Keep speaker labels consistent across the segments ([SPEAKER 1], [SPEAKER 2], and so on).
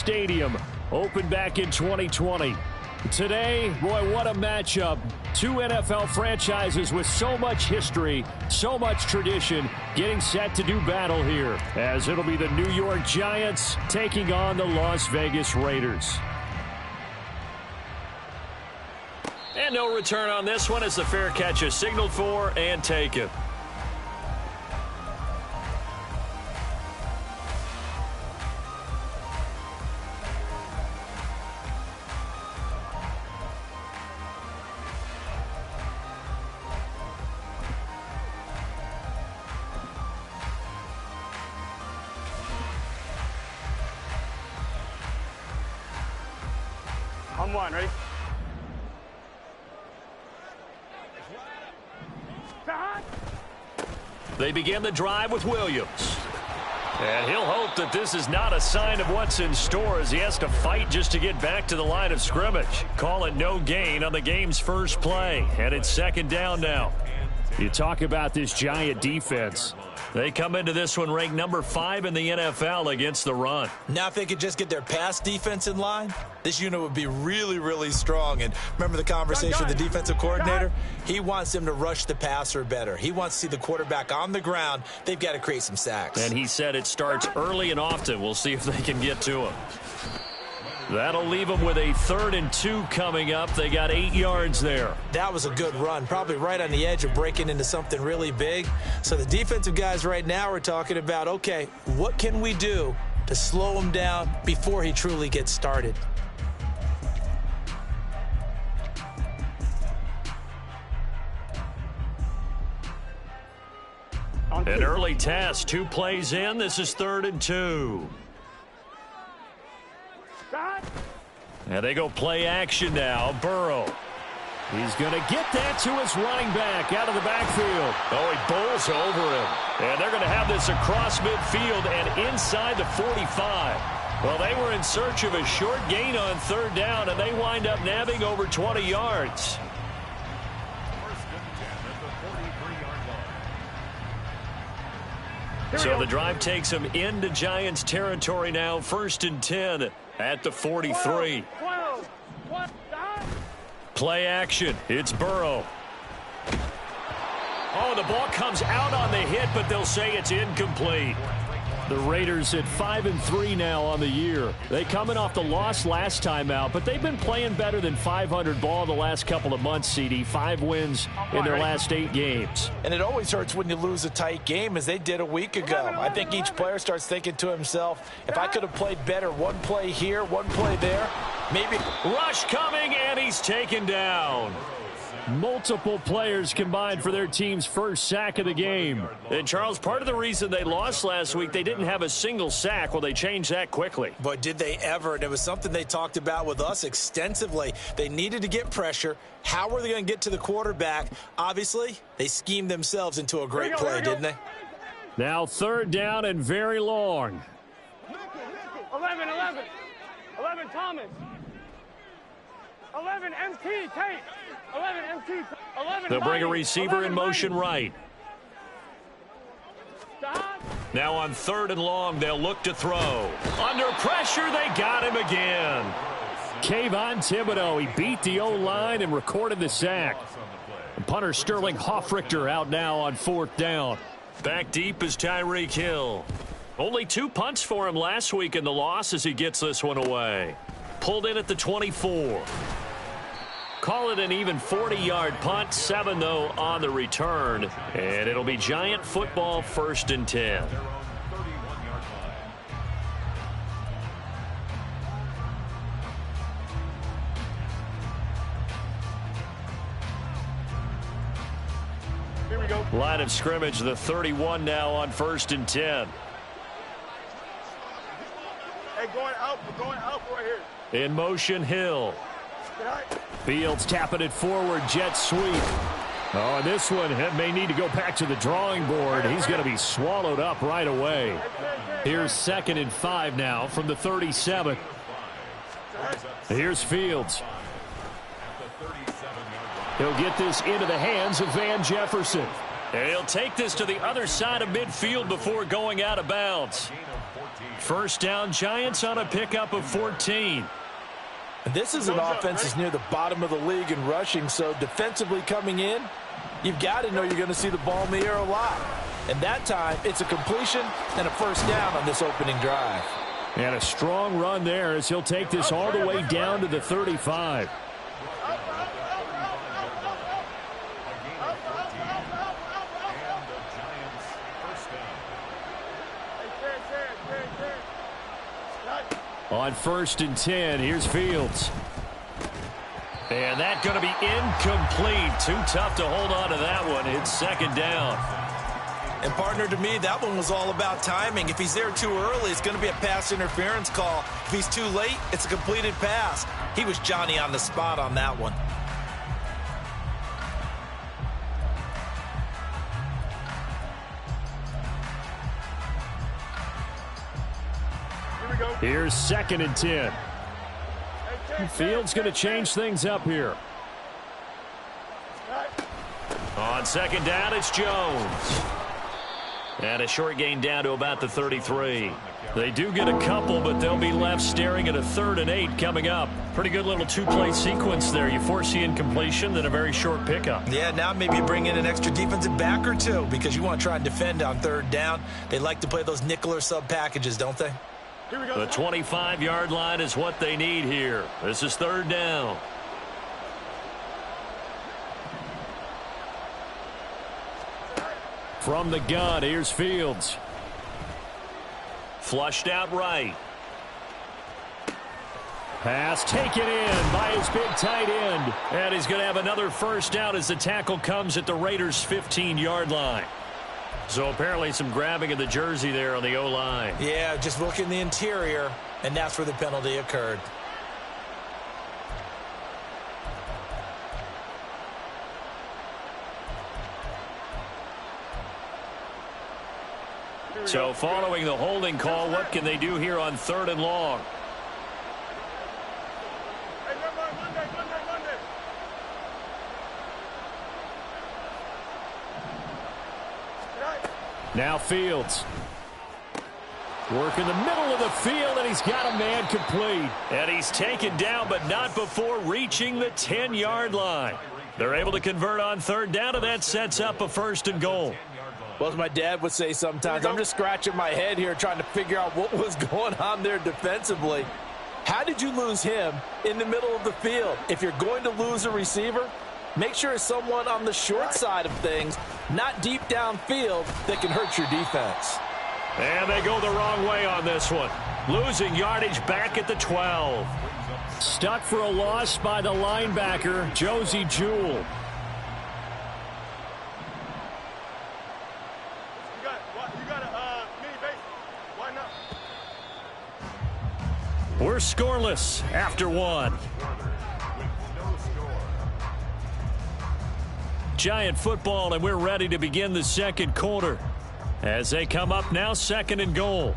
[SPEAKER 1] Stadium, opened back in 2020. Today, boy, what a matchup. Two NFL franchises with so much history, so much tradition, getting set to do battle here, as it'll be the New York Giants taking on the Las Vegas Raiders.
[SPEAKER 2] And no return on this one as the fair catch is signaled for and taken.
[SPEAKER 3] On one, ready?
[SPEAKER 2] They begin the drive with Williams. And he'll hope that this is not a sign of what's in store as he has to fight just to get back to the line of scrimmage. Call it no gain on the game's first play. And it's second down now.
[SPEAKER 1] You talk about this Giant defense.
[SPEAKER 2] They come into this one ranked number 5 in the NFL against the run.
[SPEAKER 4] Now if they could just get their pass defense in line, this unit would be really, really strong. And remember the conversation with the defensive coordinator? He wants them to rush the passer better. He wants to see the quarterback on the ground. They've got to create some sacks.
[SPEAKER 2] And he said it starts early and often. We'll see if they can get to him. That'll leave them with a 3rd and 2 coming up. They got 8 yards there.
[SPEAKER 4] That was a good run, probably right on the edge of breaking into something really big. So the defensive guys right now are talking about, okay, what can we do to slow him down before he truly gets started?
[SPEAKER 2] An early test, 2 plays in. This is 3rd and 2. And they go play action now. Burrow.
[SPEAKER 1] He's going to get that to his running back out of the backfield.
[SPEAKER 2] Oh, he bowls over him. And they're going to have this across midfield and inside the 45. Well, they were in search of a short gain on 3rd down, and they wind up nabbing over 20 yards. So the drive takes them into Giants territory now. 1st and 10 at the 43. Play action. It's Burrow. Oh, the ball comes out on the hit, but they'll say it's incomplete.
[SPEAKER 1] The Raiders at 5-3 now on the year. They coming off the loss last time out, but they've been playing better than 500 ball the last couple of months, CD. 5 wins in their last 8 games.
[SPEAKER 4] And it always hurts when you lose a tight game, as they did a week ago. I think each player starts thinking to himself, if I could have played better, one play here, one play there, maybe.
[SPEAKER 2] Rush coming, and he's taken down.
[SPEAKER 1] Multiple players combined for their team's first sack of the game.
[SPEAKER 2] And, Charles, part of the reason they lost last week, they didn't have a single sack. Well, they changed that quickly.
[SPEAKER 4] But did they ever? And it was something they talked about with us extensively. They needed to get pressure. How were they going to get to the quarterback? Obviously, they schemed themselves into a great play, didn't they?
[SPEAKER 1] Now 3rd down and very long.
[SPEAKER 3] 11 Thomas. 11 MT Tate. 11 MT. 11.
[SPEAKER 2] They'll bring a receiver in motion right. Now on 3rd and long, they'll look to throw. Under pressure, they got him again.
[SPEAKER 1] Kayvon Thibodeau, he beat the O-line and recorded the sack. Punter Sterling Hoffrichter out now on 4th down.
[SPEAKER 2] Back deep is Tyreek Hill. Only 2 punts for him last week in the loss as he gets this one away. Pulled in at the 24. Call it an even 40-yard punt. 7, though, on the return. And it'll be Giant football 1st and 10.
[SPEAKER 3] Here we go.
[SPEAKER 2] Line of scrimmage, the 31 now on 1st and 10.
[SPEAKER 3] Hey, going out right here.
[SPEAKER 2] In motion, Hill.
[SPEAKER 1] Fields tapping it forward, jet sweep. Oh, and this one may need to go back to the drawing board. He's going to be swallowed up right away. Here's 2nd and 5 now from the 37. Here's Fields. He'll get this into the hands of Van Jefferson.
[SPEAKER 2] And he'll take this to the other side of midfield before going out of bounds. First down, Giants on a pickup of 14.
[SPEAKER 4] This is an offense that's near the bottom of the league in rushing, so defensively coming in, you've got to know you're going to see the ball in the air a lot. And that time, it's a completion and a first down on this opening drive.
[SPEAKER 1] And a strong run there as he'll take this all the way down to the 35. On 1st and 10, here's Fields. And that's going to be incomplete. Too tough to hold on to that one. It's 2nd down.
[SPEAKER 4] And, partner, to me, that one was all about timing. If he's there too early, it's going to be a pass interference call. If he's too late, it's a completed pass. He was Johnny on the spot on that one.
[SPEAKER 1] Here's 2nd and 10. Fields going to change things up here.
[SPEAKER 2] On 2nd down, it's Jones. And a short gain down to about the 33.
[SPEAKER 1] They do get a couple, but they'll be left staring at a 3rd and 8 coming up.
[SPEAKER 2] Pretty good little two-play sequence there. You force the incompletion, then a very short pickup.
[SPEAKER 4] Yeah, now maybe bring in an extra defensive back or two because you want to try and defend on 3rd down. They like to play those nickel or sub packages, don't they?
[SPEAKER 2] The 25-yard line is what they need here. This is 3rd down.
[SPEAKER 1] From the gun, here's Fields.
[SPEAKER 2] Flushed out right.
[SPEAKER 1] Pass taken in by his big tight end.
[SPEAKER 2] And he's going to have another first down as the tackle comes at the Raiders' 15-yard line. So apparently some grabbing of the jersey there on the O-line.
[SPEAKER 4] Yeah, just look in the interior, and that's where the penalty occurred.
[SPEAKER 2] So following the holding call, what can they do here on 3rd and long?
[SPEAKER 1] Now Fields. Work in the middle of the field, and he's got a man complete.
[SPEAKER 2] And he's taken down, but not before reaching the 10-yard line. They're able to convert on 3rd down, and that sets up a 1st and goal.
[SPEAKER 4] Well, as my dad would say sometimes, I'm just scratching my head here trying to figure out what was going on there defensively. How did you lose him in the middle of the field? If you're going to lose a receiver, make sure it's someone on the short side of things, not deep downfield, that can hurt your defense.
[SPEAKER 2] And they go the wrong way on this one. Losing yardage back at the 12.
[SPEAKER 1] Stuck for a loss by the linebacker, Josie Jewell.
[SPEAKER 2] We're scoreless after 1. Giant football, and we're ready to begin the 2nd quarter. As they come up now, 2nd and goal.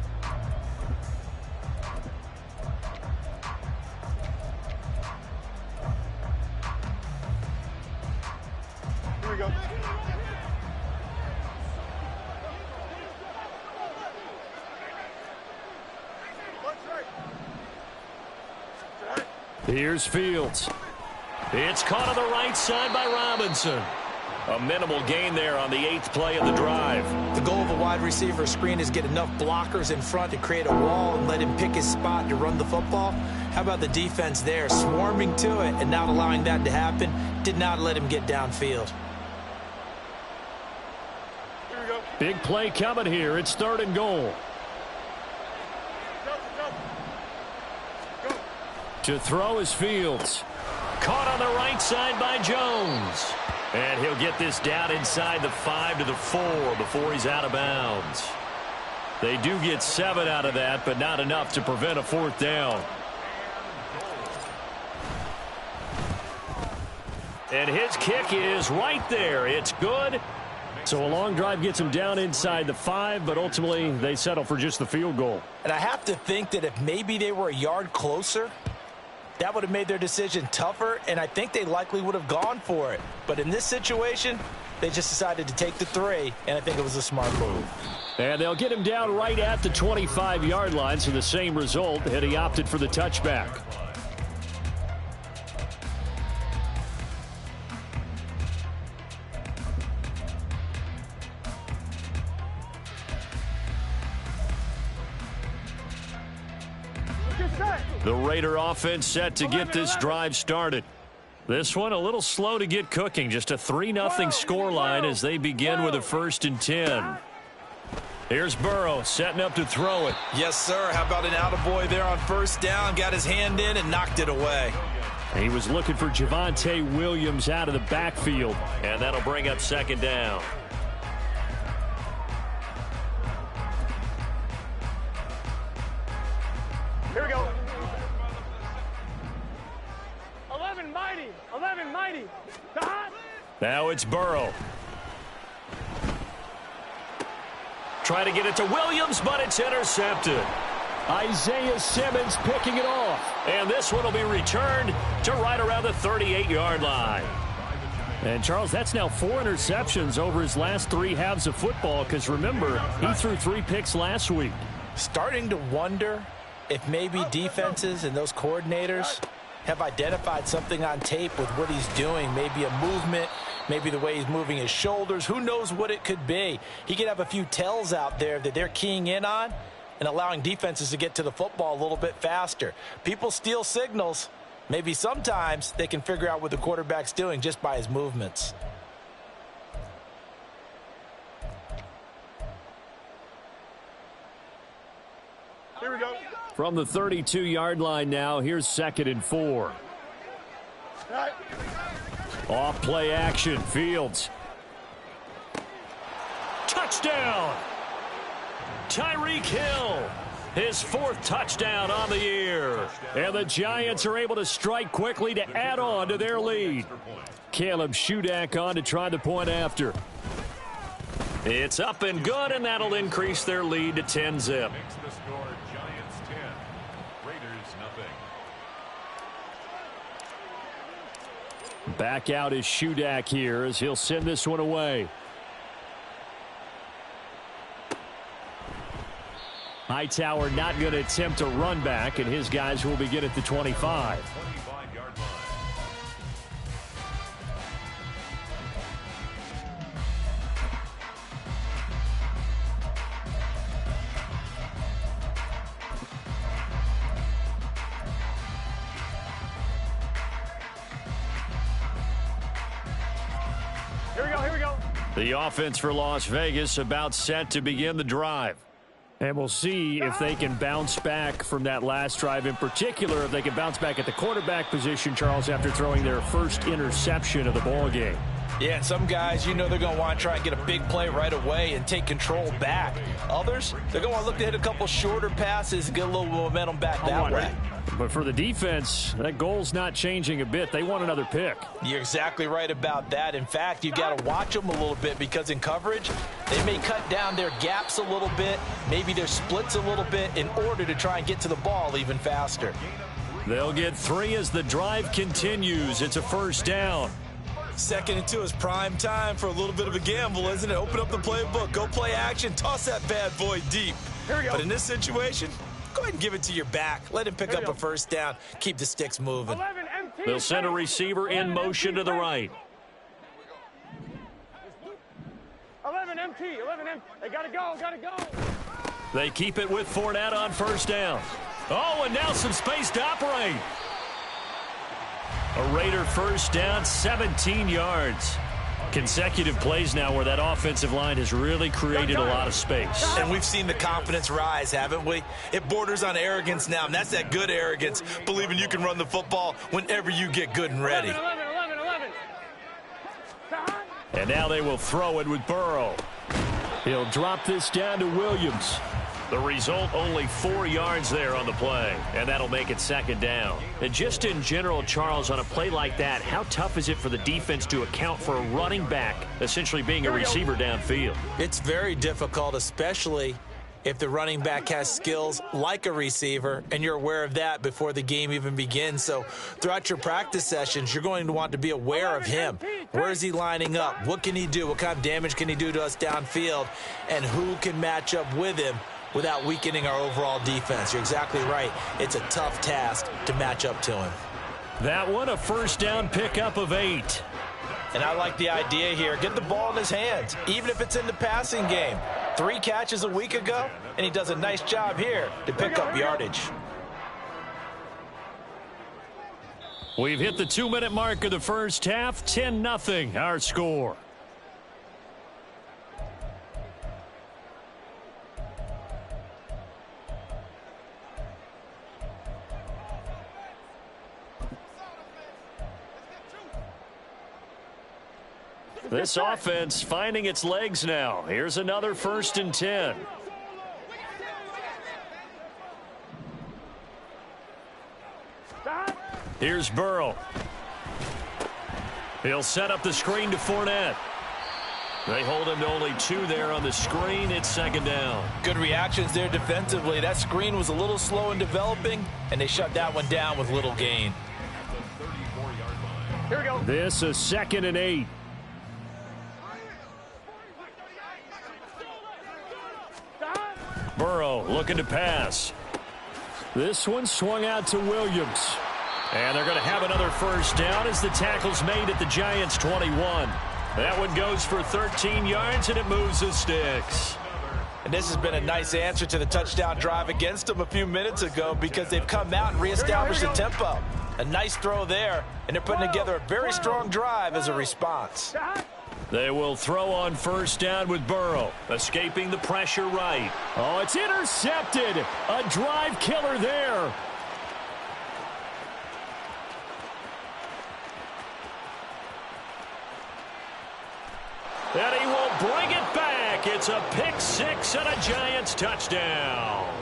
[SPEAKER 3] Here we go.
[SPEAKER 1] Here's Fields.
[SPEAKER 2] It's caught on the right side by Robinson. A minimal gain there on the 8th play of the drive.
[SPEAKER 4] The goal of a wide receiver screen is get enough blockers in front to create a wall and let him pick his spot to run the football. How about the defense there, swarming to it and not allowing that to happen? Did not let him get downfield.
[SPEAKER 3] Here we go.
[SPEAKER 1] Big play coming here. It's 3rd and goal.
[SPEAKER 3] Go.
[SPEAKER 1] To throw is Fields.
[SPEAKER 2] Caught on the right side by Jones. And he'll get this down inside the 5 to the 4 before he's out of bounds. They do get 7 out of that, but not enough to prevent a 4th down. And his kick is right there. It's good.
[SPEAKER 1] So a long drive gets him down inside the 5, but ultimately they settle for just the field goal.
[SPEAKER 4] And I have to think that if maybe they were a yard closer, that would have made their decision tougher, and I think they likely would have gone for it. But in this situation, They just decided to take the 3, and I think it was a smart move.
[SPEAKER 1] And they'll get him down right at the 25-yard line, so the same result, and he opted for the touchback. The Raider offense set to get this drive started. This one a little slow to get cooking. Just a 3-0 scoreline as they begin with a 1st and 10. Here's Burrow setting up to throw it.
[SPEAKER 4] Yes, sir. How about an attaboy there on 1st down? Got his hand in and knocked it away.
[SPEAKER 1] He was looking for Javonte Williams out of the backfield.
[SPEAKER 2] And that'll bring up 2nd down.
[SPEAKER 3] Here we go. 11 mighty.
[SPEAKER 1] Now it's Burrow.
[SPEAKER 2] Try to get it to Williams, but it's intercepted.
[SPEAKER 1] Isaiah Simmons picking it off.
[SPEAKER 2] And this one will be returned to right around the 38-yard line.
[SPEAKER 1] And, Charles, that's now 4 interceptions over his last 3 halves of football, because, remember, he threw 3 picks last week.
[SPEAKER 4] Starting to wonder if maybe defenses and those coordinators have identified something on tape with what he's doing, maybe a movement, maybe the way he's moving his shoulders. Who knows what it could be? He could have a few tells out there that they're keying in on and allowing defenses to get to the football a little bit faster. People steal signals. Maybe sometimes they can figure out what the quarterback's doing just by his movements.
[SPEAKER 3] Here we go.
[SPEAKER 1] From the 32-yard line now, here's 2nd and 4.
[SPEAKER 3] Right.
[SPEAKER 1] Off play action, Fields.
[SPEAKER 2] Touchdown! Tyreek Hill, his 4th touchdown on the year.
[SPEAKER 1] And the Giants are able to strike quickly to add on to their lead. Caleb Shudak on to try the point after.
[SPEAKER 2] It's up and good, and that'll increase their lead to 10-zip.
[SPEAKER 1] Back out is Shudak here as he'll send this one away. Hightower not going to attempt a run back, and his guys will begin at the 25.
[SPEAKER 3] Here we go.
[SPEAKER 1] The offense for Las Vegas about set to begin the drive. And we'll see if they can bounce back from that last drive, in particular if they can bounce back at the quarterback position, Charles, after throwing their first interception of the ball game.
[SPEAKER 4] Yeah, and some guys, you know, they're going to want to try and get a big play right away and take control back. Others, they're going to look to hit a couple shorter passes and get a little momentum back that way.
[SPEAKER 1] But for the defense, that goal's not changing a bit. They want another pick.
[SPEAKER 4] You're exactly right about that. In fact, you've got to watch them a little bit because in coverage, they may cut down their gaps a little bit, maybe their splits a little bit in order to try and get to the ball even faster.
[SPEAKER 1] They'll get 3 as the drive continues. It's a 1st down.
[SPEAKER 4] 2nd and 2 is prime time for a little bit of a gamble, isn't it? Open up the playbook, go play action, toss that bad boy deep.
[SPEAKER 3] Here we go.
[SPEAKER 4] But in this situation, go ahead and give it to your back. Let him pick up a 1st down. Keep the sticks moving.
[SPEAKER 3] 11 MT.
[SPEAKER 2] They'll send a receiver in motion to the right.
[SPEAKER 3] 11 MT. They got to go.
[SPEAKER 2] They keep it with Fournette on 1st down. Oh, and now some space to operate. A Raider 1st down, 17 yards. Consecutive plays now where that offensive line has really created a lot of space.
[SPEAKER 4] And we've seen the confidence rise, haven't we? It borders on arrogance now, and that's that good arrogance, believing you can run the football whenever you get good and ready.
[SPEAKER 3] 11.
[SPEAKER 1] And now they will throw it with Burrow. He'll drop this down to Williams.
[SPEAKER 2] The result, only 4 yards there on the play, and that'll make it 2nd down. And just in general, Charles, on a play like that, how tough is it for the defense to account for a running back essentially being a receiver downfield?
[SPEAKER 4] It's very difficult, especially if the running back has skills like a receiver, and you're aware of that before the game even begins. So throughout your practice sessions, you're going to want to be aware of him. Where is he lining up? What can he do? What kind of damage can he do to us downfield? And who can match up with him without weakening our overall defense? You're exactly right. It's a tough task to match up to him.
[SPEAKER 1] That one, a first down pickup of 8.
[SPEAKER 4] And I like the idea here. Get the ball in his hands, even if it's in the passing game. 3 catches a week ago, and he does a nice job here to pick up yardage.
[SPEAKER 1] We've hit the 2-minute mark of the first half. 10-0 our score. This offense finding its legs now. Here's another 1st and 10. Here's Burrow. He'll set up the screen to Fournette. They hold him to only 2 there on the screen. It's 2nd down.
[SPEAKER 4] Good reactions there defensively. That screen was a little slow in developing, and they shut that one down with little gain.
[SPEAKER 3] Here we go.
[SPEAKER 1] This is 2nd and 8. Burrow looking to pass. This one swung out to Williams. And they're going to have another first down as the tackle's made at the Giants' 21. That one goes for 13 yards, and it moves the sticks.
[SPEAKER 4] And this has been a nice answer to the touchdown drive against them a few minutes ago because they've come out and reestablished the tempo. A nice throw there, and they're putting together a very strong drive as a response.
[SPEAKER 1] They will throw on first down with Burrow, escaping the pressure right. Oh, it's intercepted. A drive killer there. And he will bring it back. It's a pick 6 and a Giants touchdown.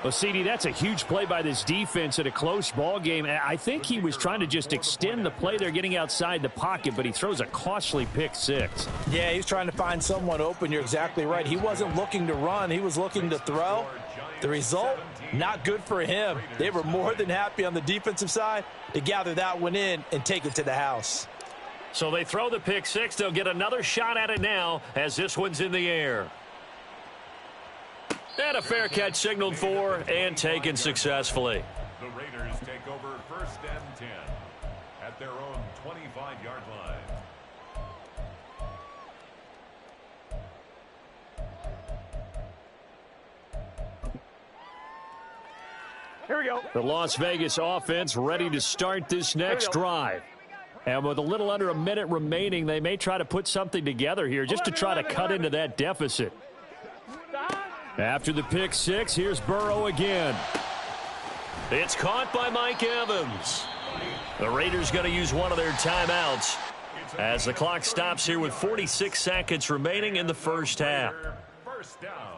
[SPEAKER 1] Well, CD, that's a huge play by this defense in a close ball game. I think he was trying to just extend the play. They're getting outside the pocket, but he throws a costly pick 6.
[SPEAKER 4] Yeah, he's trying to find someone open. You're exactly right. He wasn't looking to run. He was looking to throw. The result, not good for him. They were more than happy on the defensive side to gather that one in and take it to the house.
[SPEAKER 1] So they throw the pick 6. They'll get another shot at it now as this one's in the air. And a fair catch signaled for and taken successfully.
[SPEAKER 5] The Raiders take over 1st and 10 at their own 25-yard line.
[SPEAKER 3] Here we go.
[SPEAKER 1] The Las Vegas offense ready to start this next drive. And with a little under a minute remaining, they may try to put something together here just to try to cut into that deficit. After the pick 6, here's Burrow again. It's caught by Mike Evans. The Raiders going to use one of their timeouts as the clock stops here with 46 seconds remaining in the first half.
[SPEAKER 5] First down.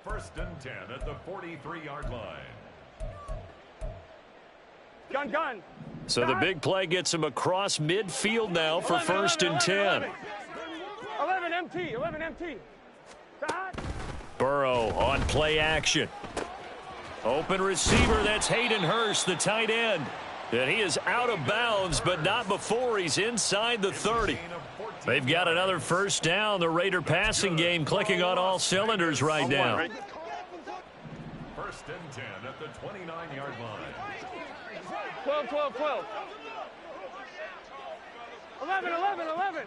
[SPEAKER 5] 1st and 10 at the 43-yard line.
[SPEAKER 3] Gun.
[SPEAKER 1] So the big play gets him across midfield now for 1st and 10.
[SPEAKER 3] 11 MT.
[SPEAKER 1] Burrow on play action. Open receiver, that's Hayden Hurst, the tight end. And he is out of bounds, but not before he's inside the 30. They've got another first down. The Raider passing game clicking on all cylinders right now.
[SPEAKER 5] 1st and 10 at the 29-yard line.
[SPEAKER 3] 12. 11.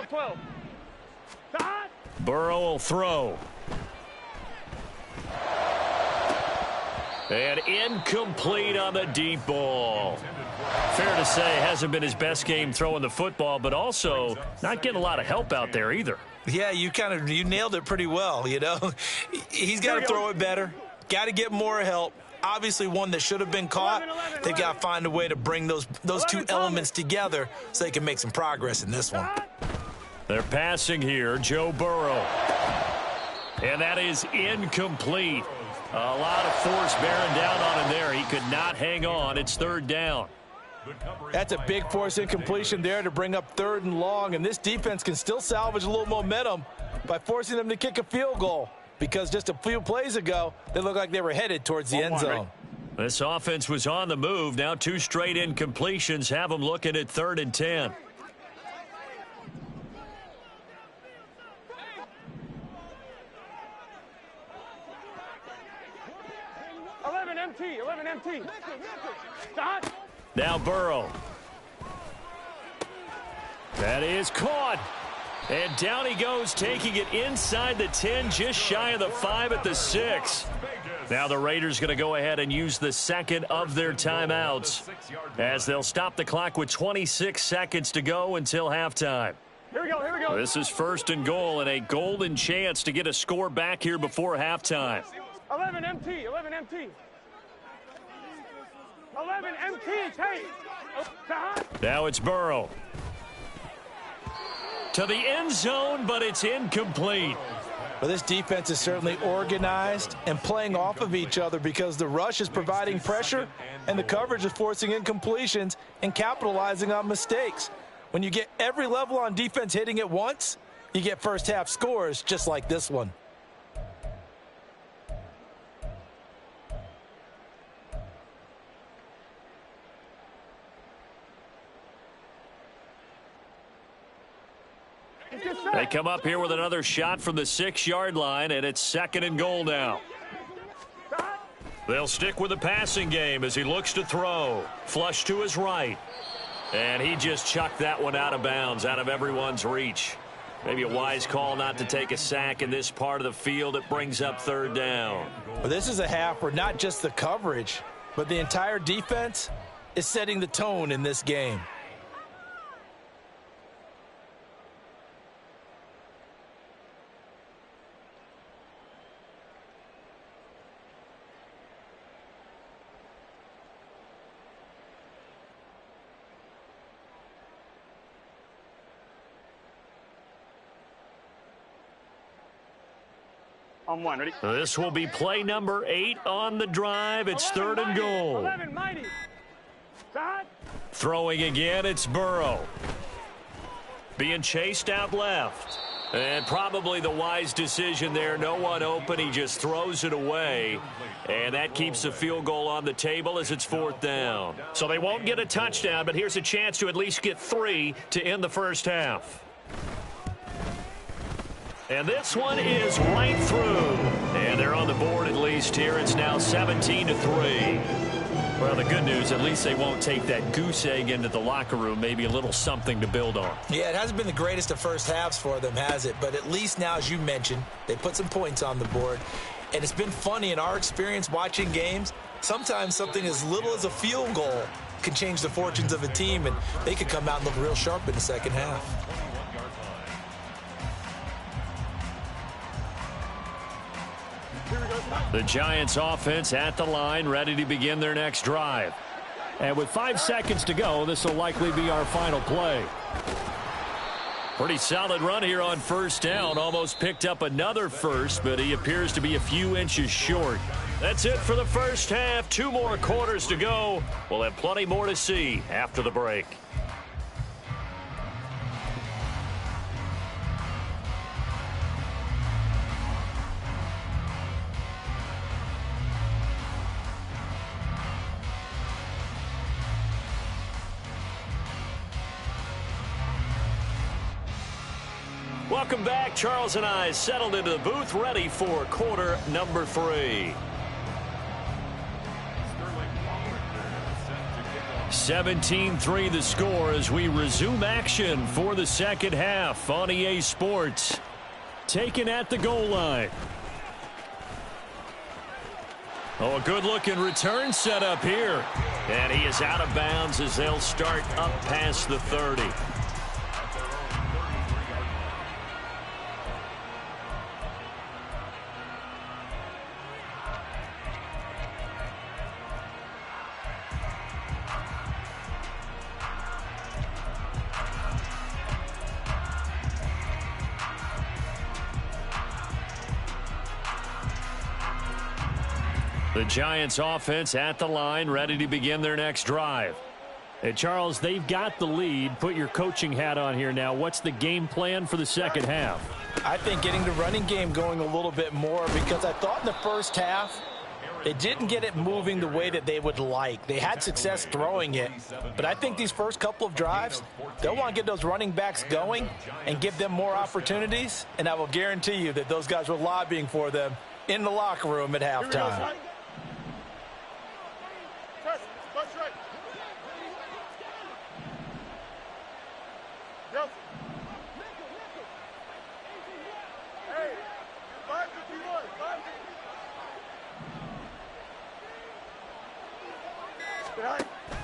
[SPEAKER 3] 12.
[SPEAKER 1] Burrow will throw. And incomplete on the deep ball. Fair to say, hasn't been his best game throwing the football, but also not getting a lot of help out there either.
[SPEAKER 4] Yeah, you nailed it pretty well, you know. He's got to throw it better. Got to get more help. Obviously one that should have been caught. They've got to find a way to bring those two elements together so they can make some progress in this one.
[SPEAKER 1] They're passing here, Joe Burrow. And that is incomplete. A lot of force bearing down on him there. He could not hang on. It's 3rd down.
[SPEAKER 4] That's a big force incompletion there to bring up 3rd and long, and this defense can still salvage a little momentum by forcing them to kick a field goal, because just a few plays ago, they looked like they were headed towards the end zone.
[SPEAKER 2] This offense was on the move. Now 2 straight incompletions have them looking at 3rd and 10.
[SPEAKER 3] MT. Stop.
[SPEAKER 1] Now Burrow. That is caught. And down he goes, taking it inside the 10, just shy of the 5 at the 6. Now the Raiders going to go ahead and use the second of their timeouts, as they'll stop the clock with 26 seconds to go until halftime.
[SPEAKER 3] Here we go.
[SPEAKER 1] This is 1st and goal, and a golden chance to get a score back here before halftime.
[SPEAKER 3] 11 MT. 11 MT. Hey.
[SPEAKER 1] Now it's Burrow. To the end zone, but it's incomplete.
[SPEAKER 4] Well, this defense is certainly organized and playing off of each other, because the rush is providing pressure and the coverage is forcing incompletions and capitalizing on mistakes. When you get every level on defense hitting at once, you get first half scores just like this one.
[SPEAKER 1] They come up here with another shot from the 6-yard line, and it's 2nd and goal now. They'll stick with the passing game as he looks to throw. Flush to his right. And he just chucked that one out of bounds, out of everyone's reach. Maybe a wise call not to take a sack in this part of the field. It brings up 3rd down.
[SPEAKER 4] Well, this is a half where not just the coverage, but the entire defense is setting the tone in this game.
[SPEAKER 3] On 1, ready?
[SPEAKER 1] This will be play number 8 on the drive. It's 3rd and goal.
[SPEAKER 3] 11 mighty. Stop.
[SPEAKER 1] Throwing again, it's Burrow. Being chased out left. And probably the wise decision there. No one open. He just throws it away. And that keeps the field goal on the table as it's 4th down. So they won't get a touchdown, but here's a chance to at least get 3 to end the first half. And this one is right through. And they're on the board at least here. It's now 17-3. Well, the good news, at least they won't take that goose egg into the locker room. Maybe a little something to build on.
[SPEAKER 4] Yeah, it hasn't been the greatest of first halves for them, has it? But at least now, as you mentioned, they put some points on the board. And it's been funny in our experience watching games. Sometimes something as little as a field goal can change the fortunes of a team, and they could come out and look real sharp in the second half.
[SPEAKER 1] The Giants offense at the line, ready to begin their next drive. And with 5 seconds to go, this will likely be our final play. Pretty solid run here on 1st down. Almost picked up another first, but he appears to be a few inches short. That's it for the first half. 2 more quarters to go. We'll have plenty more to see after the break. Welcome back. Charles and I settled into the booth, ready for quarter number 3. 17-3 the score as we resume action for the second half on EA Sports. Taken at the goal line. Oh, a good-looking return set up here. And he is out of bounds as they'll start up past the 30. The Giants offense at the line, ready to begin their next drive. Hey, Charles, they've got the lead. Put your coaching hat on here now. What's the game plan for the second half?
[SPEAKER 4] I think getting the running game going a little bit more, because I thought in the first half they didn't get it moving the way that they would like. They had success throwing it, but I think these first couple of drives, they'll want to get those running backs going and give them more opportunities, and I will guarantee you that those guys were lobbying for them in the locker room at halftime.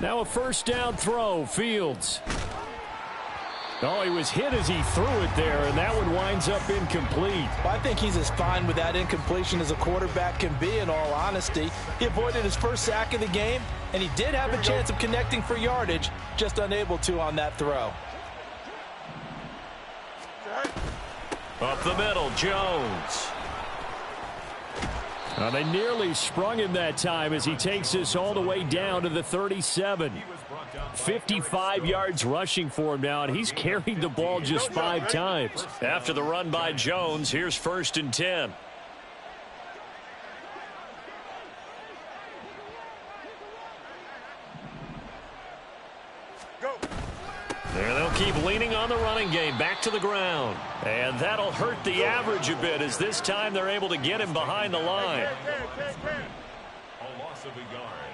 [SPEAKER 1] Now a first down throw, Fields. Oh, he was hit as he threw it there, and that one winds up incomplete.
[SPEAKER 4] I think he's as fine with that incompletion as a quarterback can be, in all honesty. He avoided his first sack of the game, and he did have a chance of connecting for yardage, just unable to on that throw.
[SPEAKER 2] Up the middle, Jones.
[SPEAKER 1] Well, they nearly sprung him that time as he takes this all the way down to the 37. 55 yards rushing for him now, and he's carried the ball just 5 times.
[SPEAKER 2] After the run by Jones, here's 1st and 10. There, they'll keep leaning on the running game, back to the ground. And that'll hurt the average a bit, as this time they're able to get him behind the line.
[SPEAKER 5] A loss of a yard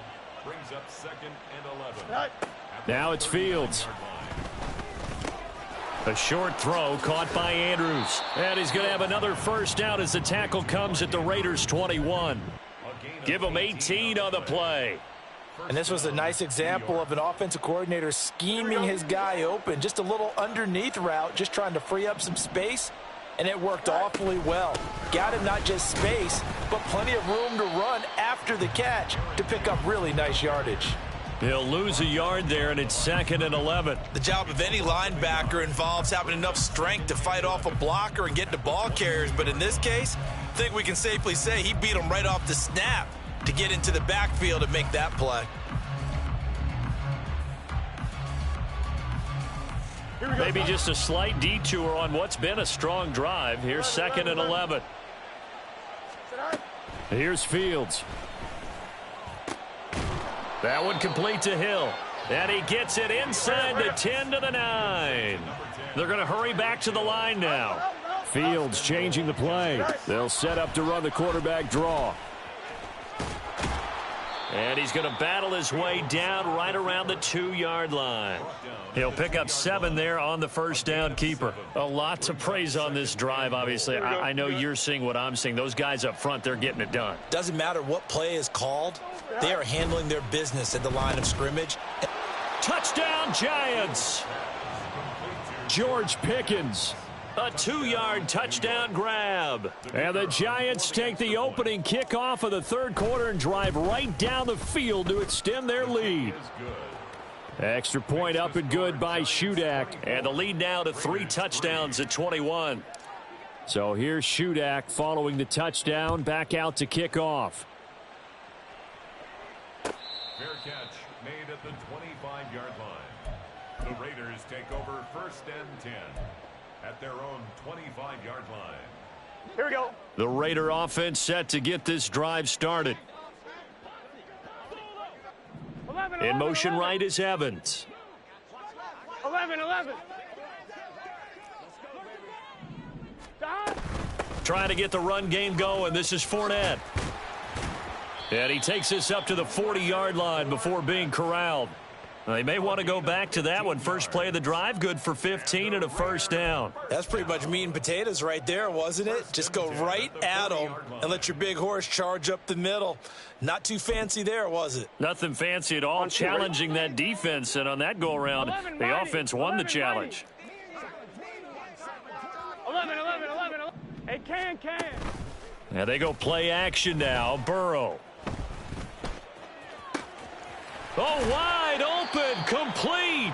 [SPEAKER 5] brings up 2nd and 11.
[SPEAKER 1] Now it's Fields.
[SPEAKER 2] A short throw caught by Andrews.
[SPEAKER 1] And he's going to have another first down as the tackle comes at the Raiders' 21.
[SPEAKER 2] Give him 18 on the play.
[SPEAKER 4] And this was a nice example of an offensive coordinator scheming his guy open. Just a little underneath route, just trying to free up some space, and it worked awfully well. Got him not just space, but plenty of room to run after the catch to pick up really nice yardage.
[SPEAKER 2] He'll lose a yard there, and it's 2nd and 11.
[SPEAKER 4] The job of any linebacker involves having enough strength to fight off a blocker and get to ball carriers, but in this case, I think we can safely say he beat him right off the snap to get into the backfield and make that play.
[SPEAKER 2] Maybe just a slight detour on what's been a strong drive. Here's 2nd and 11.
[SPEAKER 1] Here's Fields.
[SPEAKER 2] That one complete to Hill. And he gets it inside the 10 to the 9. They're going to hurry back to the line now.
[SPEAKER 1] Fields changing the play. They'll set up to run the quarterback draw.
[SPEAKER 2] And he's going to battle his way down right around the 2-yard line. He'll pick up 7 there on the first down keeper. A lot to praise on this drive, obviously. I know you're seeing what I'm seeing. Those guys up front, they're getting it done.
[SPEAKER 4] Doesn't matter what play is called. They are handling their business at the line of scrimmage.
[SPEAKER 2] Touchdown, Giants!
[SPEAKER 1] George Pickens.
[SPEAKER 2] A 2-yard touchdown grab.
[SPEAKER 1] And the Giants take the opening kickoff of the third quarter and drive right down the field to extend their lead. Extra point up and good by Shudak.
[SPEAKER 2] And the lead now to 3 touchdowns at 21.
[SPEAKER 1] So here's Shudak following the touchdown, back out to kick off.
[SPEAKER 5] Fair catch made at the 25-yard line. The Raiders take over 1st and 10 at their own 25-yard line.
[SPEAKER 3] Here we go.
[SPEAKER 1] The Raider offense set to get this drive started.
[SPEAKER 3] 11,
[SPEAKER 1] In motion right is Evans.
[SPEAKER 3] 11.
[SPEAKER 2] Trying to get the run game going. This is Fournette. And he takes this up to the 40-yard line before being corralled. They may want to go back to that one. First play of the drive, good for 15 and a first down.
[SPEAKER 4] That's pretty much meat and potatoes right there, wasn't it? Just go right at them and let your big horse charge up the middle. Not too fancy there, was it?
[SPEAKER 2] Nothing fancy at all, challenging that defense. And on that go-around, the offense won the challenge.
[SPEAKER 3] 11. Hey, can.
[SPEAKER 2] Now they go play action now. Burrow. Oh, wide open, complete.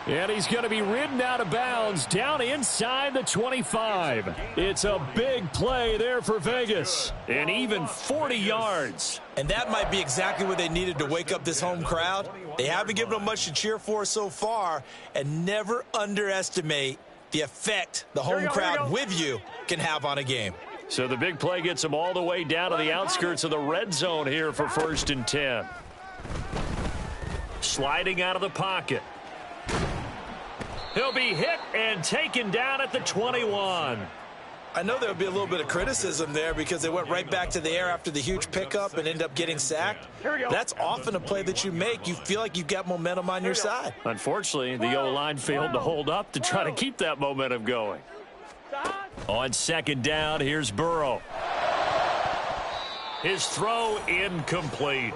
[SPEAKER 1] And he's going to be ridden out of bounds down inside the 25. It's a big play there for Vegas. And even 40 yards.
[SPEAKER 4] And that might be exactly what they needed to wake up this home crowd. They haven't given them much to cheer for so far. And never underestimate the effect the home crowd with you can have on a game.
[SPEAKER 1] So the big play gets them all the way down to the outskirts of the red zone here for 1st and 10. Sliding out of the pocket. He'll be hit and taken down at the 21.
[SPEAKER 4] I know there would be a little bit of criticism there because they went right back to the air after the huge pickup and ended up getting sacked. That's often a play that you make. You feel like you've got momentum on your side.
[SPEAKER 1] Unfortunately, the O-line failed to hold up to try to keep that momentum going. On 2nd down, here's Burrow. His throw incomplete.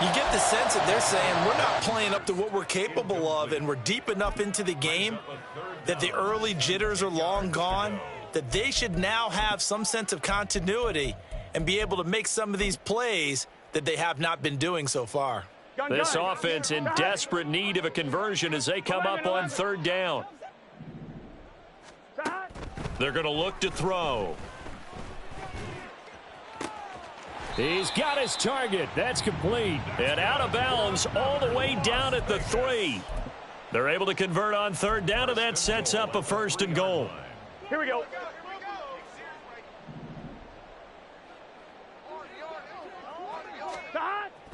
[SPEAKER 4] You get the sense that they're saying we're not playing up to what we're capable of, and we're deep enough into the game that the early jitters are long gone, that they should now have some sense of continuity and be able to make some of these plays that they have not been doing so far.
[SPEAKER 1] This offense in desperate need of a conversion as they come up on 3rd down. They're going to look to throw. He's got his target. That's complete. And out of bounds all the way down at the 3. They're able to convert on 3rd down, and that sets up a 1st and goal.
[SPEAKER 3] Here we go.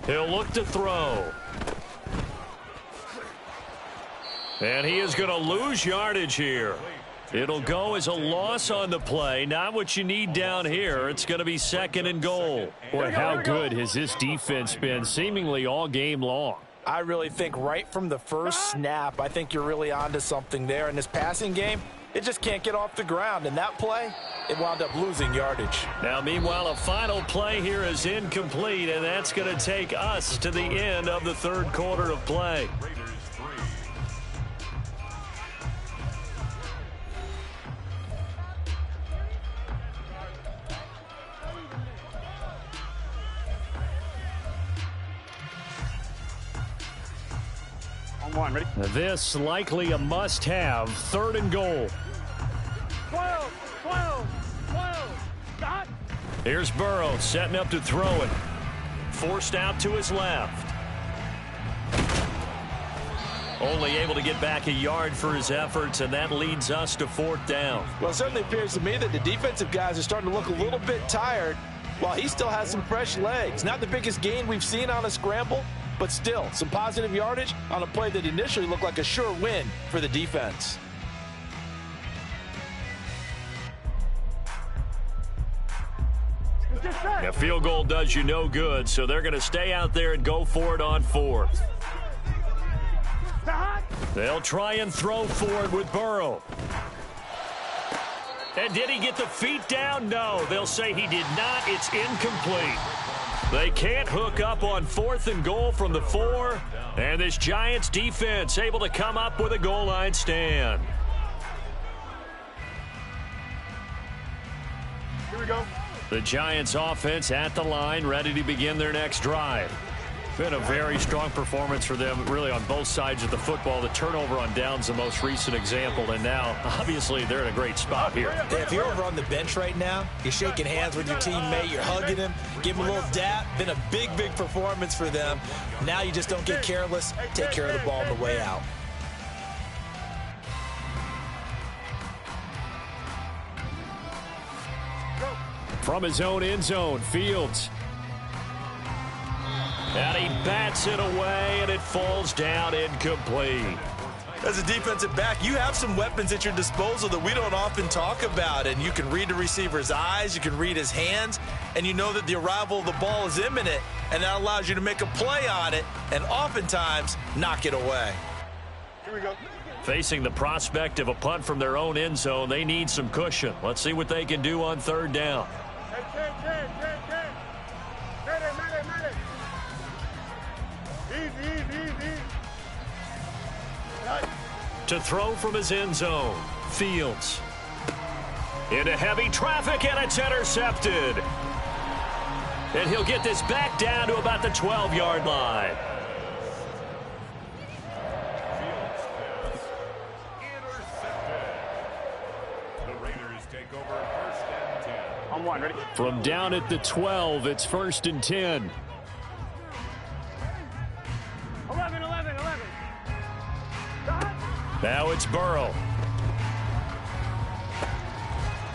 [SPEAKER 1] He'll look to throw. And he is going to lose yardage here. It'll go as a loss on the play. Not what you need down here. It's going to be 2nd and goal. Boy, how good has this defense been seemingly all game long?
[SPEAKER 4] I really think right from the first snap, I think you're really onto something there. In this passing game, it just can't get off the ground. And that play, it wound up losing yardage.
[SPEAKER 1] Now, meanwhile, a final play here is incomplete, and that's going to take us to the end of the 3rd quarter of play.
[SPEAKER 3] Ready?
[SPEAKER 1] This likely a must-have 3rd and goal.
[SPEAKER 3] 12. Stop.
[SPEAKER 1] Here's Burrow setting up to throw it. Forced out to his left. Only able to get back a yard for his efforts, and that leads us to 4th down.
[SPEAKER 4] Well, it certainly appears to me that the defensive guys are starting to look a little bit tired while he still has some fresh legs. Not the biggest gain we've seen on a scramble, but still, some positive yardage on a play that initially looked like a sure win for the defense.
[SPEAKER 1] A field goal does you no good, so they're going to stay out there and go for it on 4th. They'll try and throw for it with Burrow. And did he get the feet down? No, they'll say he did not. It's incomplete. They can't hook up on 4th and goal from the 4. And this Giants defense able to come up with a goal line stand.
[SPEAKER 3] Here we go.
[SPEAKER 1] The Giants offense at the line, ready to begin their next drive. Been a very strong performance for them, really, on both sides of the football. The turnover on downs, the most recent example, and now, obviously, they're in a great spot here.
[SPEAKER 4] Hey, if you're over on the bench right now, you're shaking hands with your teammate, you're hugging him, give him a little dap. Been a big performance for them. Now you just don't get careless. Take care of the ball on the way out.
[SPEAKER 1] From his own end zone, Fields. And he bats it away, and it falls down incomplete.
[SPEAKER 4] As a defensive back, you have some weapons at your disposal that we don't often talk about, and you can read the receiver's eyes, you can read his hands, and you know that the arrival of the ball is imminent, and that allows you to make a play on it and oftentimes knock it away.
[SPEAKER 3] Here we go.
[SPEAKER 1] Facing the prospect of a punt from their own end zone, they need some cushion. Let's see what they can do on 3rd down. To throw from his end zone, Fields. Into heavy traffic, and it's intercepted. And he'll get this back down to about the 12-yard line.
[SPEAKER 3] On one, ready?
[SPEAKER 1] From down at the 12, it's 1st and 10.
[SPEAKER 3] 11.
[SPEAKER 2] Now it's Burrow.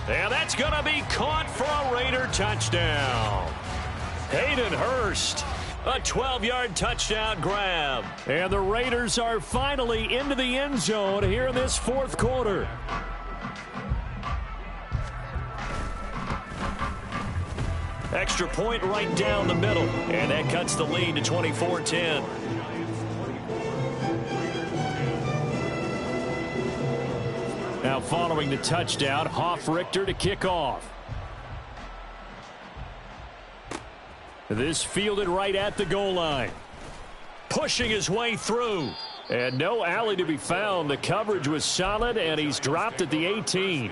[SPEAKER 2] And that's going to be caught for a Raider touchdown. Hayden Hurst, a 12-yard touchdown grab.
[SPEAKER 1] And the Raiders are finally into the end zone here in this 4th quarter.
[SPEAKER 2] Extra point right down the middle. And that cuts the lead to 24-10.
[SPEAKER 1] Now following the touchdown, Richter to kick off. This fielded right at the goal line.
[SPEAKER 2] Pushing his way through.
[SPEAKER 1] And no alley to be found. The coverage was solid, and he's dropped at the 18.
[SPEAKER 5] At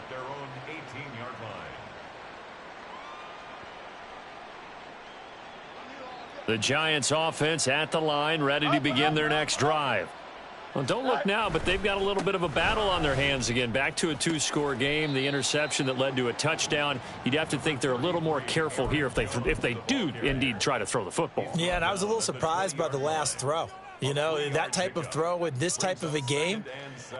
[SPEAKER 5] their own 18-yard line.
[SPEAKER 2] The Giants offense at the line, ready to begin their next drive. Well, don't look now, but they've got a little bit of a battle on their hands again. Back to a 2-score game. The interception that led to a touchdown. You'd have to think they're a little more careful here if they do indeed try to throw the football.
[SPEAKER 4] Yeah, and I was a little surprised by the last throw. You know, that type of throw in this type of a game,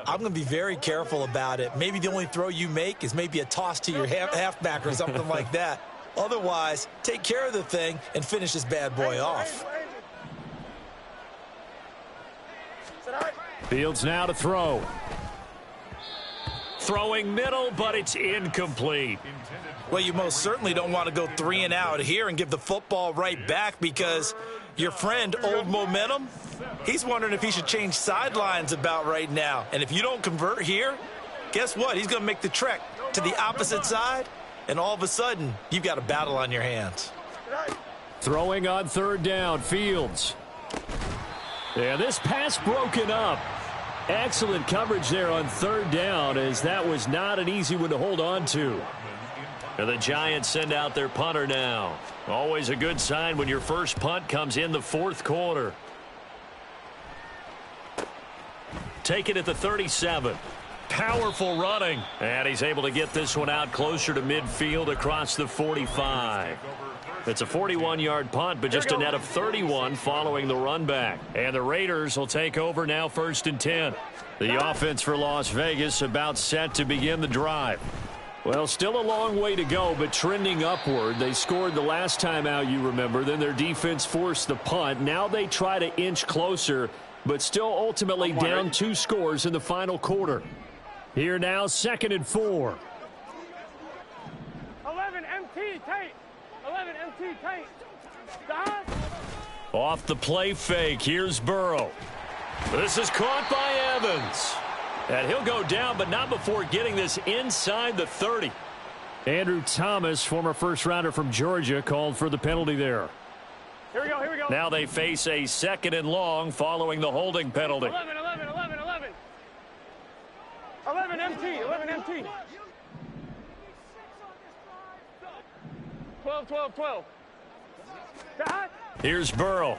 [SPEAKER 4] I'm going to be very careful about it. Maybe the only throw you make is maybe a toss to your halfback or something like that. Otherwise, take care of the thing and finish this bad boy off.
[SPEAKER 1] Fields now to throw.
[SPEAKER 2] Throwing middle, but it's incomplete.
[SPEAKER 4] Well, you most certainly don't want to go 3 and out here and give the football right back, because your friend, Old Momentum, he's wondering if he should change sidelines about right now. And if you don't convert here, guess what? He's going to make the trek to the opposite side, and all of a sudden, you've got a battle on your hands.
[SPEAKER 1] Throwing on 3rd down, Fields. Yeah, this pass broken up. Excellent coverage there on 3rd down, as that was not an easy one to hold on to.
[SPEAKER 2] And the Giants send out their punter now. Always a good sign when your first punt comes in the 4th quarter. Take it at the 37. Powerful running. And he's able to get this one out closer to midfield across the 45. It's a 41-yard punt, but just a net of 31 following the run back. And the Raiders will take over now, 1st and 10. The offense for Las Vegas about set to begin the drive. Well, still a long way to go, but trending upward. They scored the last time out, you remember. Then their defense forced the punt. Now they try to inch closer, but still ultimately down 2 scores in the final quarter. Here now, 2nd and 4.
[SPEAKER 3] 11 MT tight. 11 MT tight. Stop.
[SPEAKER 2] Off the play fake, here's Burrow. This is caught by Evans. And he'll go down, but not before getting this inside the 30.
[SPEAKER 1] Andrew Thomas, former first-rounder from Georgia, called for the penalty there.
[SPEAKER 3] Here we go.
[SPEAKER 2] Now they face a 2nd and long following the holding penalty.
[SPEAKER 3] 11 MT. 12. Stop.
[SPEAKER 2] Here's Burrow.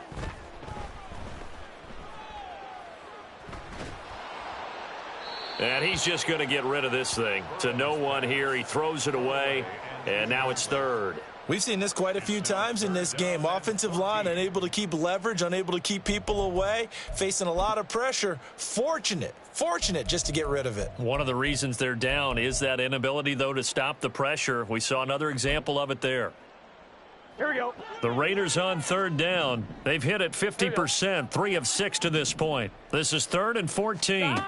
[SPEAKER 2] And he's just going to get rid of this thing. To no one here. He throws it away, and now it's 3rd.
[SPEAKER 4] We've seen this quite a few times in this game. Offensive line unable to keep leverage, unable to keep people away, facing a lot of pressure. Fortunate just to get rid of it.
[SPEAKER 2] One of the reasons they're down is that inability, though, to stop the pressure. We saw another example of it there.
[SPEAKER 3] Here we go.
[SPEAKER 2] The Raiders on 3rd down. They've hit it 50%, 3 of 6 to this point. This is 3rd and 14.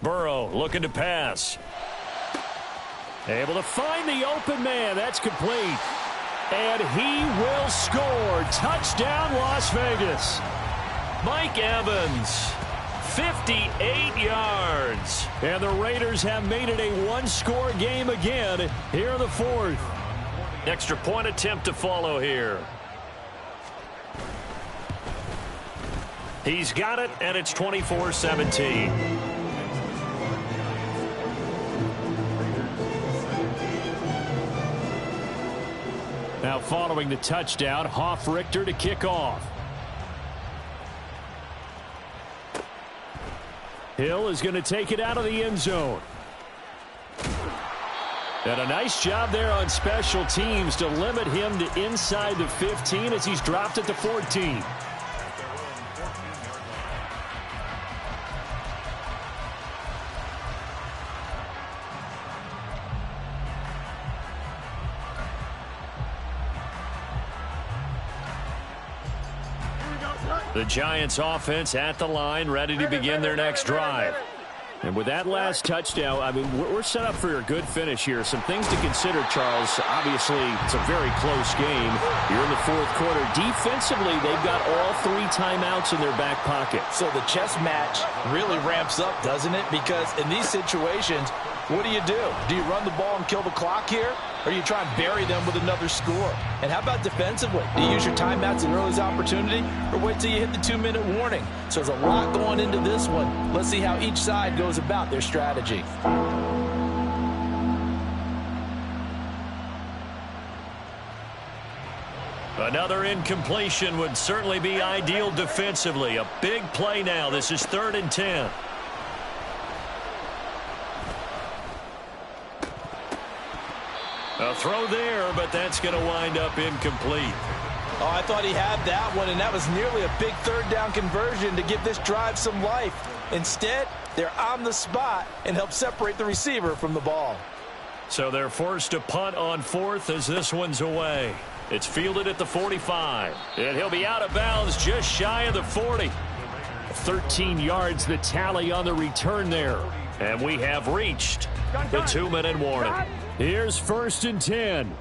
[SPEAKER 2] Burrow looking to pass.
[SPEAKER 1] Able to find the open man. That's complete. And he will score. Touchdown, Las Vegas.
[SPEAKER 2] Mike Evans, 58 yards.
[SPEAKER 1] And the Raiders have made it a 1-score game again here in the 4th.
[SPEAKER 2] Extra point attempt to follow here. He's got it, and it's 24-17.
[SPEAKER 1] Now following the touchdown, Richter to kick off. Hill is going to take it out of the end zone. And a nice job there on special teams to limit him to inside the 15 as he's dropped it to 14. The Giants offense at the line, ready to begin their next drive. And with that last touchdown, I mean, we're set up for a good finish here. Some things to consider, Charles. Obviously, it's a very close game. You're in the fourth quarter. Defensively, they've got all 3 timeouts in their back pocket.
[SPEAKER 4] So the chess match really ramps up, doesn't it? Because in these situations, what do? Do you run the ball and kill the clock here? Or do you try and bury them with another score? And how about defensively? Do you use your timeouts at earliest opportunity? Or wait till you hit the 2-minute warning? So there's a lot going into this one. Let's see how each side goes about their strategy.
[SPEAKER 2] Another incompletion would certainly be ideal defensively. A big play now. This is 3rd and 10. A throw there, but that's going to wind up incomplete.
[SPEAKER 4] Oh, I thought he had that one, and that was nearly a big 3rd down conversion to give this drive some life. Instead, they're on the spot and help separate the receiver from the ball.
[SPEAKER 2] So they're forced to punt on 4th as this one's away. It's fielded at the 45, and he'll be out of bounds just shy of the 40. 13 yards the tally on the return there. And we have reached the 2-minute warning. Here's 1st and 10.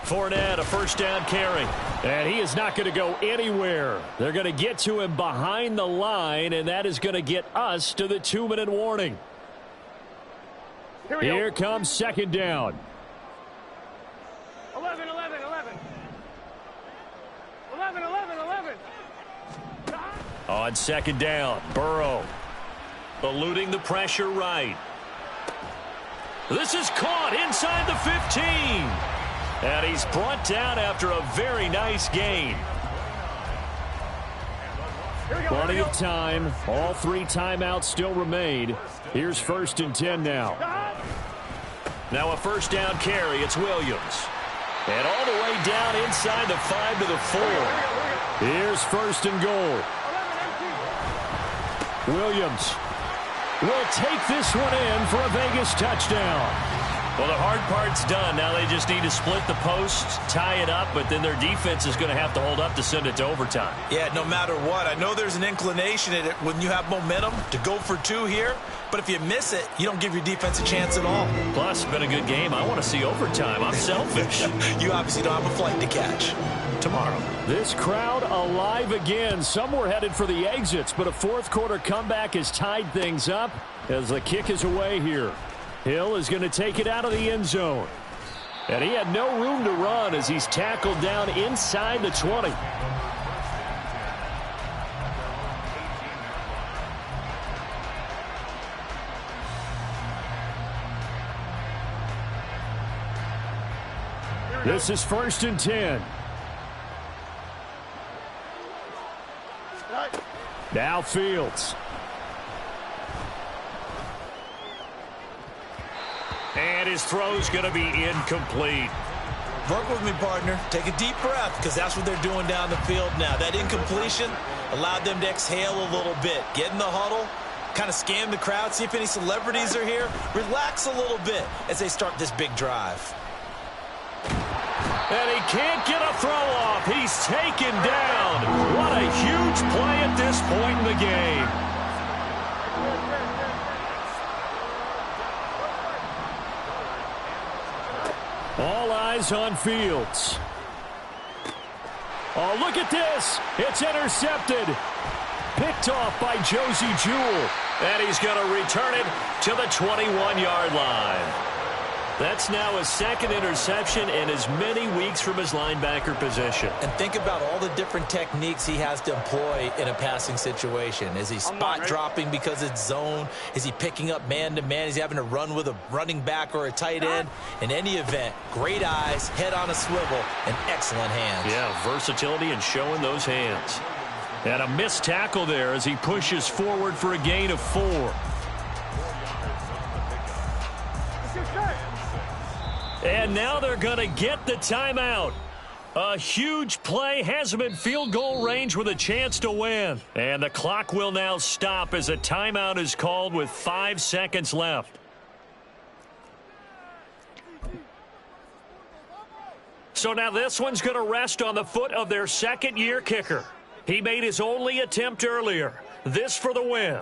[SPEAKER 2] Fournette, a 1st down carry. And he is not going to go anywhere. They're going to get to him behind the line, and that is going to get us to the 2-minute warning. Here comes 2nd down.
[SPEAKER 3] 11.
[SPEAKER 2] On 2nd down, Burrow eluding the pressure right. This is caught inside the 15. And he's brought down after a very nice gain.
[SPEAKER 1] Plenty of time. All 3 timeouts still remain. Here's 1st and 10 now.
[SPEAKER 2] Now a 1st down carry. It's Williams. And all the way down inside the 5 to the 4.
[SPEAKER 1] Here's 1st and goal. Williams will take this one in for a Vegas touchdown.
[SPEAKER 2] Well, the hard part's done. Now they just need to split the post, tie it up, but then their defense is going to have to hold up to send it to overtime.
[SPEAKER 4] Yeah, no matter what. I know there's an inclination in it when you have momentum to go for 2 here, but if you miss it, you don't give your defense a chance at all.
[SPEAKER 2] Plus, it's been a good game. I want to see overtime. I'm selfish.
[SPEAKER 4] You obviously don't have a flight to catch.
[SPEAKER 2] Tomorrow.
[SPEAKER 1] This crowd alive again. Some were headed for the exits, but a fourth quarter comeback has tied things up as the kick is away here. Hill is going to take it out of the end zone. And he had no room to run as he's tackled down inside the 20. This is 1st and 10. Now Fields.
[SPEAKER 2] And his throw's going to be incomplete.
[SPEAKER 4] Work with me, partner. Take a deep breath, because that's what they're doing down the field now. That incompletion allowed them to exhale a little bit. Get in the huddle, kind of scan the crowd, see if any celebrities are here. Relax a little bit as they start this big drive.
[SPEAKER 2] And he can't get a throw off. He's taken down. What a huge play at this point in the game.
[SPEAKER 1] All eyes on Fields. Oh, look at this. It's intercepted. Picked off by Josie Jewell.
[SPEAKER 2] And he's going to return it to the 21-yard line. That's now his 2nd interception in as many weeks from his linebacker position.
[SPEAKER 4] And think about all the different techniques he has to employ in a passing situation. Is he spot dropping because it's zone? Is he picking up man-to-man? Is he having to run with a running back or a tight end? In any event, great eyes, head on a swivel, and excellent hands.
[SPEAKER 2] Yeah, versatility and showing those hands. And a missed tackle there as he pushes forward for a gain of 4. And now they're going to get the timeout. A huge play has him in field goal range with a chance to win. And the clock will now stop as a timeout is called with 5 seconds left. So now this one's going to rest on the foot of their second-year kicker. He made his only attempt earlier. This for the win.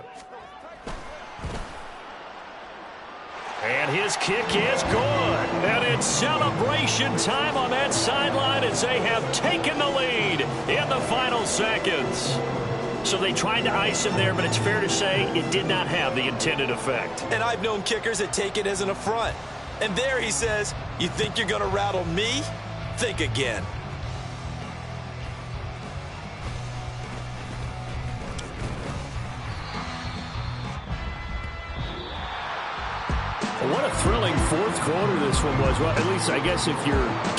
[SPEAKER 2] And his kick is good. And it's celebration time on that sideline as they have taken the lead in the final seconds. So they tried to ice him there, but it's fair to say it did not have the intended effect.
[SPEAKER 4] And I've known kickers that take it as an affront. And there he says, you think you're going to rattle me? Think again.
[SPEAKER 1] What a thrilling fourth quarter this one was. Well, at least I guess if you're